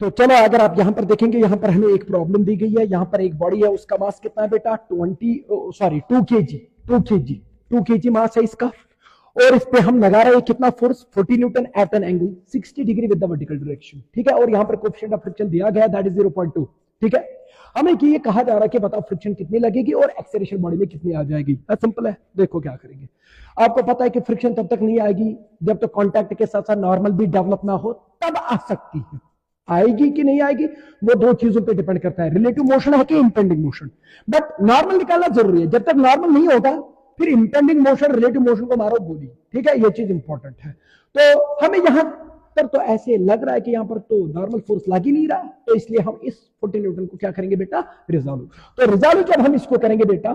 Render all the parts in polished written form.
तो चलो अगर आप यहां पर देखेंगे, यहां पर हमें एक प्रॉब्लम दी गई है। यहां पर एक बॉडी है, उसका मास कितना है बेटा 2 केजी, 2 केजी मास है इसका। और इस पे हम लगा रहे हैं कितना force 40 newton at an angle 60 degree with the vertical direction. ठीक है, और यहां पर कोएफिशिएंट ऑफ फ्रिक्शन दिया गया दैट इज 0.2। ठीक है, हमें ये कहा जा रहा है कि बताओ फ्रिक्शन कितनी लगेगी और एक्सेलरेशन बॉडी में कितनी आ जाएगी। सिंपल है, देखो क्या करेंगे। आपको पता है कि फ्रिक्शन तब तक नहीं आएगी जब तक कांटेक्ट के साथ साथ नॉर्मल भी डेवलप ना हो, तब आ सकती है। आएगी कि नहीं आएगी वो दो चीजों पे डिपेंड करता है, रिलेटिव मोशन है कि इंपेंडिंग मोशन। बट नॉर्मल निकालना जरूरी है, जब तक नॉर्मल नहीं होगा फिर इंपेंडिंग मोशन रिलेटिव मोशन को मारो गोली। ठीक है, ये चीज इंपॉर्टेंट है। तो हमें यहां पर तो ऐसे लग रहा है कि यहां पर तो नॉर्मल फोर्स लग ही नहीं रहा, तो इसलिए हम इस 40 न्यूटन को क्या करेंगे बेटा, रिजॉल्व। तो रिजॉल्व जब हम इसको करेंगे बेटा,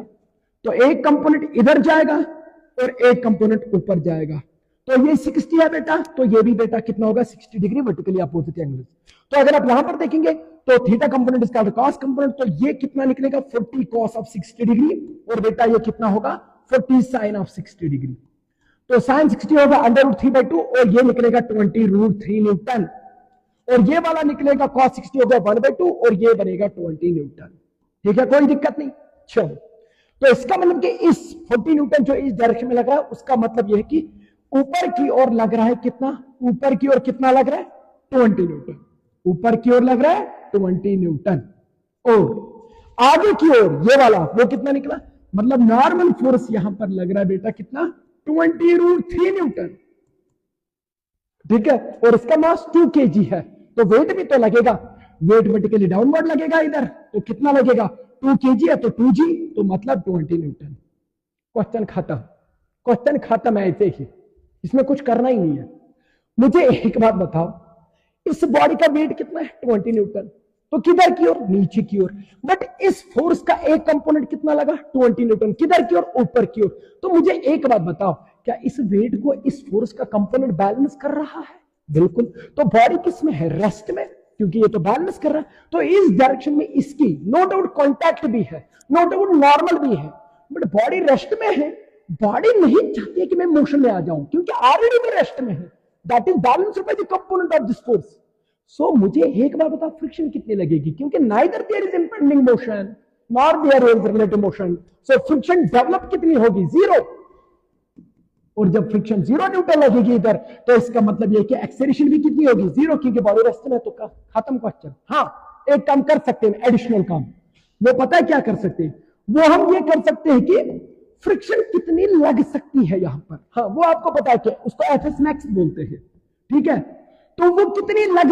तो एक कंपोनेंट इधर जाएगा और एक कंपोनेंट ऊपर जाएगा। तो ये 60 है बेटा, तो ये भी बेटा कितना होगा 60 डिग्री वर्टिकली अपोजिट एंगल। तो अगर आप यहां पर देखेंगे तो थीटा कंपोनेंट इसका कॉस कंपोनेंट, तो ये कितना निकलेगा 40 कॉस ऑफ 60 डिग्री, और बेटा ये कितना होगा 40 साइन ऑफ 60 डिग्री। तो साइन 60 होगा √3/2 और ये निकलेगा 20√3 न्यूटन, और ये वाला निकलेगा cos 60 होगा 1/2 और ये बनेगा 20 न्यूटन। ठीक है, कोई दिक्कत नहीं। चलो, तो इसका मतलब कि इस 40 न्यूटन जो इस डायरेक्शन में लग रहा है उसका मतलब यह है कि ऊपर की ओर लग रहा है कितना, ऊपर की ओर कितना लग रहा है 20 न्यूटन, ऊपर की ओर लग रहा है 20 न्यूटन, और आगे की ओर ये वाला वो कितना निकला, मतलब नॉर्मल फोर्स यहां पर लग रहा है बेटा कितना 20√3 न्यूटन। ठीक है, और इसका मास 2 केजी है, तो वेट भी तो लगेगा, वेट वर्टिकली डाउनवर्ड लगेगा इधर, तो कितना लगेगा 2 केजी है तो 2g, तो मतलब 20 न्यूटन। क्वेश्चन खत्म, क्वेश्चन खत्म है ऐसे ही, इसमें कुछ करना ही नहीं है। मुझे एक बात बताओ, इस बॉडी का वेट कितना है 20 न्यूटन, तो किधर की ओर, नीचे की ओर। बट इस फोर्स का एक कंपोनेंट कितना लगा 20 न्यूटन, किधर की ओर, ऊपर की ओर। तो मुझे एक बात बताओ, क्या इस वेट को इस फोर्स का कंपोनेंट बैलेंस कर रहा है? बिल्कुल। तो बॉडी किस में है, रेस्ट में, क्योंकि ये तो बैलेंस कर रहा है। तो इस डायरेक्शन में इसकी नो डाउट कॉन्टैक्ट भी है, नो डाउट नॉर्मल भी है, बट बॉडी रेस्ट में है। बॉडी नहीं चाहती है कि मैं मोशन में आ जाऊं, क्योंकि ऑलरेडी मैं रेस्ट में है, that is balanced by the component of this force. So मुझे एक बार बताओ फ्रिक्शन कितनी लगेगी, क्योंकि neither there is impending motion nor there is relative motion, so friction develop कितनी होगी, 0। और जब फ्रिक्शन 0 न्यूटन लगेगी इधर, तो इसका मतलब यह कि एक्सेलरेशन भी कितनी होगी 0, क्योंकि बॉडी रेस्ट में। तो खत्म क्वेश्चन। हाँ, एक काम कर सकते हैं, एडिशनल काम, वो पता है क्या कर सकते हैं, वो हम ये कर सकते हैं कि फ्रिक्शन कितनी लग सकती है यहां पर। हाँ, वो आपको पता है कि उसको एफएस मैक्स बोलते हैं। ठीक है, तो वो कितनी लग